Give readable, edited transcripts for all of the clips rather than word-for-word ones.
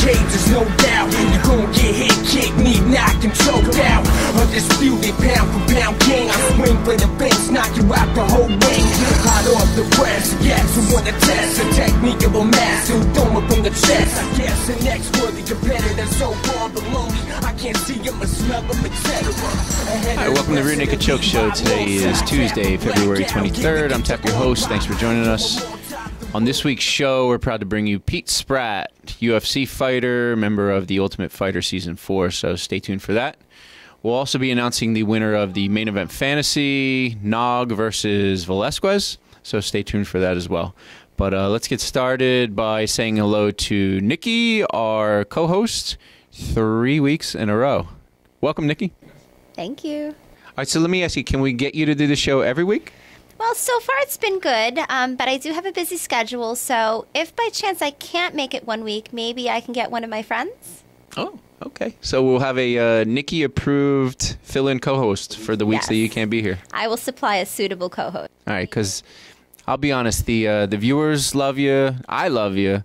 cage, there's no doubt. You gon' get hit, kick, knee, knocked and choked out. Undisputed, pound for pound king. I swing for the bench, knock you out the whole ring. Hot off the press, yes, who wanna test the technique of a master who throw up on the chest. I guess the next worthy competitor so far below me, I can't see him or smell him, etc. Hi, welcome to the Rear Naked Choke Show. Today is Tuesday, February 23rd. I'm Tep, your host. Thanks for joining us. On this week's show, we're proud to bring you Pete Spratt, UFC fighter, member of the Ultimate Fighter Season 4, so stay tuned for that. We'll also be announcing the winner of the main event fantasy, Nog versus Velasquez, so stay tuned for that as well. But let's get started by saying hello to Nikki, our co-host, 3 weeks in a row. Welcome, Nikki. Thank you. All right, so let me ask you, can we get you to do the show every week? Well, so far it's been good, but I do have a busy schedule, so if by chance I can't make it one week, maybe I can get one of my friends. Oh, okay. So we'll have a Nikki-approved fill-in co-host for the weeks that you can't be here. I will supply a suitable co-host. All right, because I'll be honest, the viewers love you. I love you.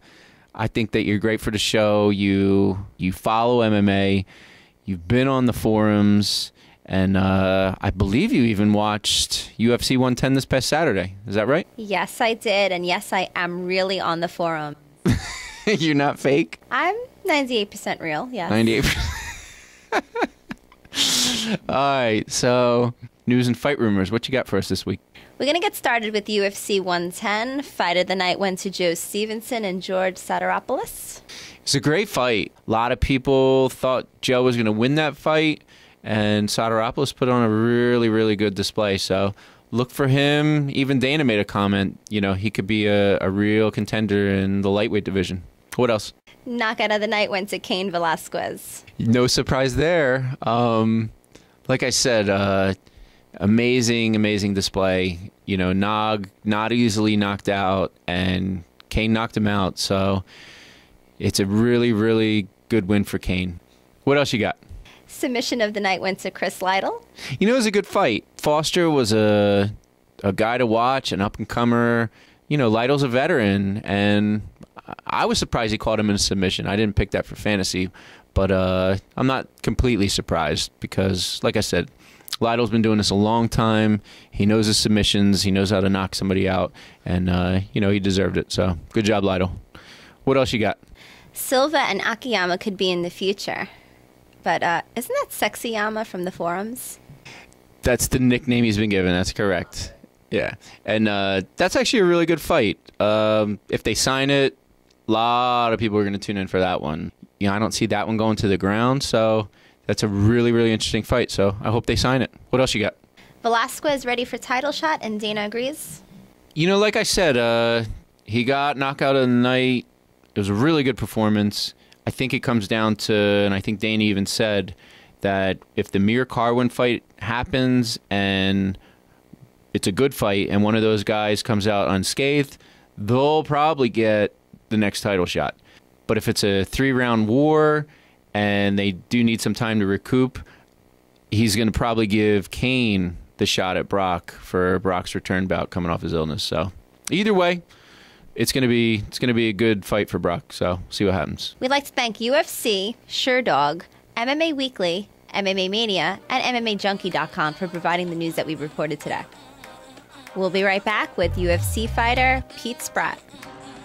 I think that you're great for the show. You follow MMA. You've been on the forums. And I believe you even watched UFC 110 this past Saturday. Is that right? Yes, I did. And yes, I am really on the forum. You're not fake? I'm 98% real, yes. 98%. All right. So, news and fight rumors. What you got for us this week? We're going to get started with UFC 110. Fight of the night went to Joe Stevenson and George Sotiropoulos. It's a great fight. A lot of people thought Joe was going to win that fight. And Sotiropoulos put on a really, really good display. So look for him. Even Dana made a comment. You know, he could be a real contender in the lightweight division. What else? Knockout of the night went to Cain Velasquez. No surprise there. Like I said, amazing, amazing display. You know, Nog not easily knocked out, and Cain knocked him out. So it's a really, really good win for Cain. What else you got? Submission of the night went to Chris Lytle. You know, it was a good fight. Foster was a guy to watch, an up-and-comer. You know, Lytle's a veteran, and I was surprised he caught him in a submission. I didn't pick that for fantasy, but I'm not completely surprised because, like I said, Lytle's been doing this a long time. He knows his submissions. He knows how to knock somebody out, and, you know, he deserved it. So, good job, Lytle. What else you got? Silva and Akiyama could be in the future. But isn't that Sexy Yama from the forums? That's the nickname he's been given. That's correct. Yeah. And that's actually a really good fight. If they sign it, a lot of people are going to tune in for that one. You know, I don't see that one going to the ground. So that's a really, really interesting fight. So I hope they sign it. What else you got? Velasquez ready for title shot, and Dana agrees? You know, like I said, he got knockout of the night. It was a really good performance. I think it comes down to, and I think Dana even said, that if the Mir Carwin fight happens and it's a good fight and one of those guys comes out unscathed, they'll probably get the next title shot. But if it's a 3-round war and they do need some time to recoup, he's going to probably give Cain the shot at Brock for Brock's return bout coming off his illness. So either way, It's gonna be a good fight for Brock, so see what happens. We'd like to thank UFC, SureDog, MMA Weekly, MMA Mania, and MMAJunkie.com for providing the news that we reported today. We'll be right back with UFC fighter Pete Spratt.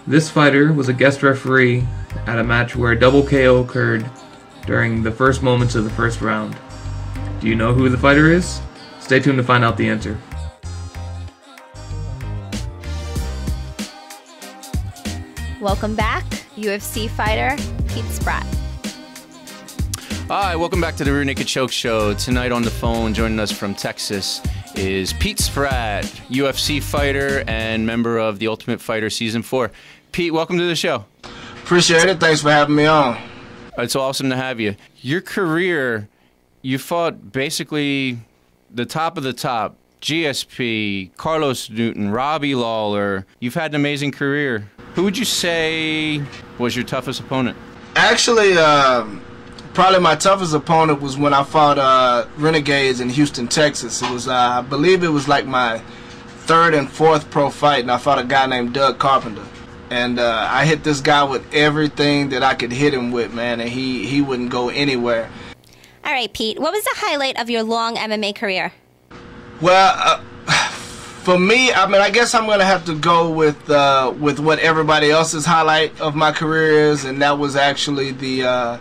This fighter was a guest referee at a match where a double KO occurred during the first moments of the first round. Do you know who the fighter is? Stay tuned to find out the answer. Welcome back, UFC fighter Pete Spratt. Hi, welcome back to the Rear Naked Choke Show. Tonight on the phone, joining us from Texas, is Pete Spratt, UFC fighter and member of the Ultimate Fighter Season 4. Pete, welcome to the show. Appreciate it. Thanks for having me on. It's awesome to have you. Your career, you fought basically the top of the top. GSP, Carlos Newton, Robbie Lawler. You've had an amazing career. Who would you say was your toughest opponent? Actually, probably my toughest opponent was when I fought Renegades in Houston, Texas. It was, I believe it was like my third and fourth pro fight, and I fought a guy named Doug Carpenter. And I hit this guy with everything that I could hit him with, man, and he wouldn't go anywhere. All right, Pete, what was the highlight of your long MMA career? Well, for me, I mean, I guess I'm gonna have to go with what everybody else's highlight of my career is, and that was actually the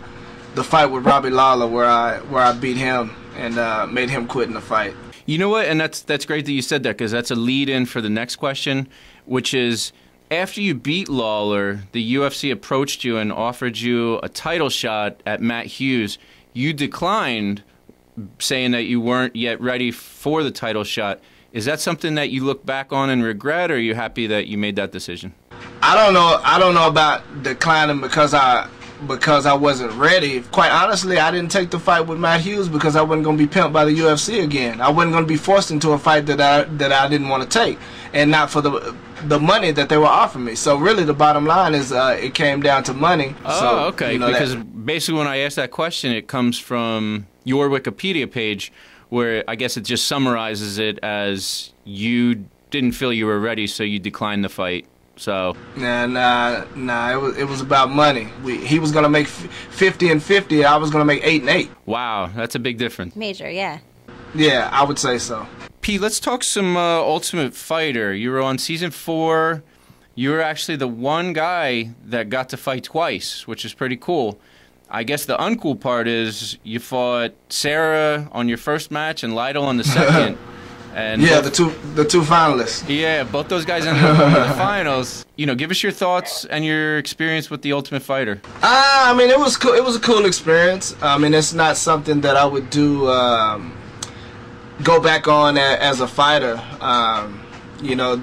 fight with Robbie Lawler, where I beat him and made him quit in the fight. You know what? And that's great that you said that, because that's a lead-in for the next question, which is, after you beat Lawler, the UFC approached you and offered you a title shot at Matt Hughes. You declined, saying that you weren't yet ready for the title shot. Is that something that you look back on and regret, or are you happy that you made that decision? I don't know about declining because I wasn't ready. Quite honestly, I didn't take the fight with Matt Hughes because I wasn't going to be pimped by the UFC again. I wasn't going to be forced into a fight that I didn't want to take, and not for the money that they were offering me. So really, the bottom line is it came down to money. Oh, so, okay. You know, because basically, when I asked that question, it comes from your Wikipedia page, where I guess it just summarizes it as you didn't feel you were ready, so you declined the fight. So nah, it was about money. He was gonna make 50 and 50. I was gonna make 8 and 8. wow, that's a big difference. Major, yeah. Yeah, I would say so. Pete, let's talk some Ultimate Fighter. You were on season 4. You were actually the one guy that got to fight twice, which is pretty cool. I guess the uncool part is you fought Sarah on your first match and Lytle on the second. And yeah, the two finalists. Yeah, both those guys ended up going to the finals. You know, give us your thoughts and your experience with the Ultimate Fighter. I mean, it was cool. It was a cool experience. I mean, it's not something that I would do go back on as a fighter. You know,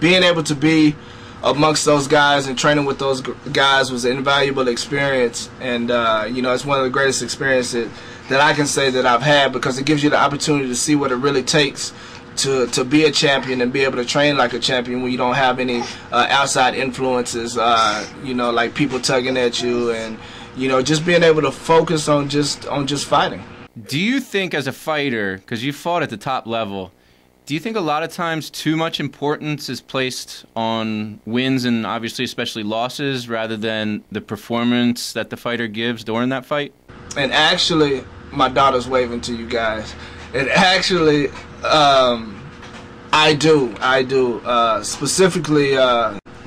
being able to be amongst those guys and training with those guys was an invaluable experience, and you know, it's one of the greatest experiences that I can say that I've had, because it gives you the opportunity to see what it really takes to be a champion and be able to train like a champion when you don't have any outside influences, you know, like people tugging at you, and you know, just being able to focus on just fighting. Do you think, as a fighter, because you fought at the top level, do you think a lot of times too much importance is placed on wins and obviously especially losses rather than the performance that the fighter gives during that fight? And actually, my daughter's waving to you guys. And actually, I do. Specifically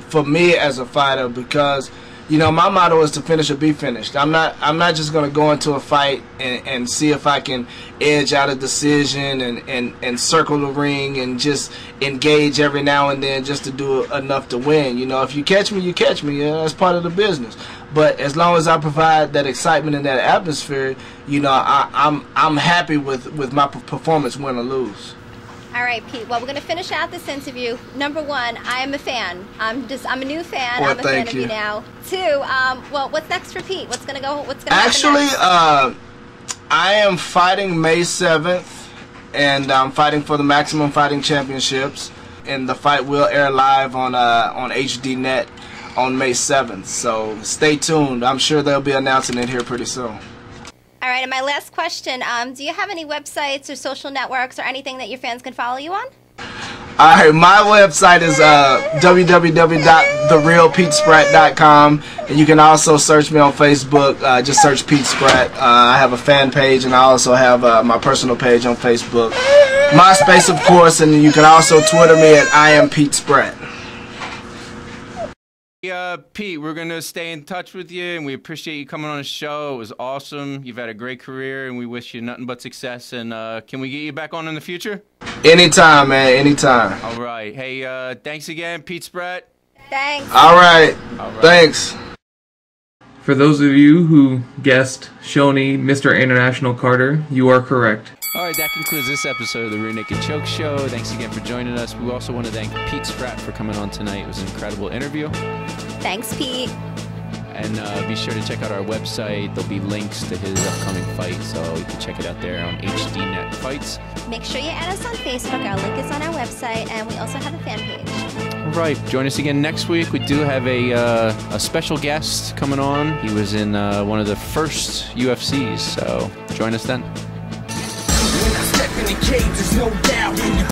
for me as a fighter, because you know, my motto is to finish or be finished. I'm not just gonna go into a fight and see if I can edge out a decision and circle the ring and just engage every now and then just to do enough to win. You know, if you catch me, you catch me. Yeah, that's part of the business. But as long as I provide that excitement and that atmosphere, you know, I'm happy with my performance, win or lose. All right, Pete. Well, we're going to finish out this interview. Number one, I am a fan. I'm a new fan. Well, I'm a fan of you now. Two, well, what's next for Pete? What's going to happen next? Actually, I am fighting May 7th, and I'm fighting for the Maximum Fighting Championships, and the fight will air live on HDNet on May 7th. So stay tuned. I'm sure they'll be announcing it here pretty soon. All right, and my last question, do you have any websites or social networks or anything that your fans can follow you on? All right, my website is www.therealpetespratt.com, and you can also search me on Facebook. Just search Pete Spratt. I have a fan page, and I also have my personal page on Facebook. MySpace, of course, and you can also Twitter me at I am Pete Spratt. Pete, we're going to stay in touch with you, and we appreciate you coming on the show. It was awesome. You've had a great career, and we wish you nothing but success. And can we get you back on in the future? Anytime, man. Anytime. All right. Hey, thanks again, Pete Spratt. Thanks. All right. Thanks. For those of you who guessed Shoney, Mr. International Carter, you are correct. All right, that concludes this episode of the Rear Naked Choke Show. Thanks again for joining us. We also want to thank Pete Spratt for coming on tonight. It was an incredible interview. Thanks, Pete. And be sure to check out our website. There'll be links to his upcoming fight, so you can check it out there on HDNet Fights. Make sure you add us on Facebook. Our link is on our website, and we also have a fan page. All right, join us again next week. We do have a special guest coming on. He was in one of the first UFCs, so join us then. When I step in the cage, there's no doubt.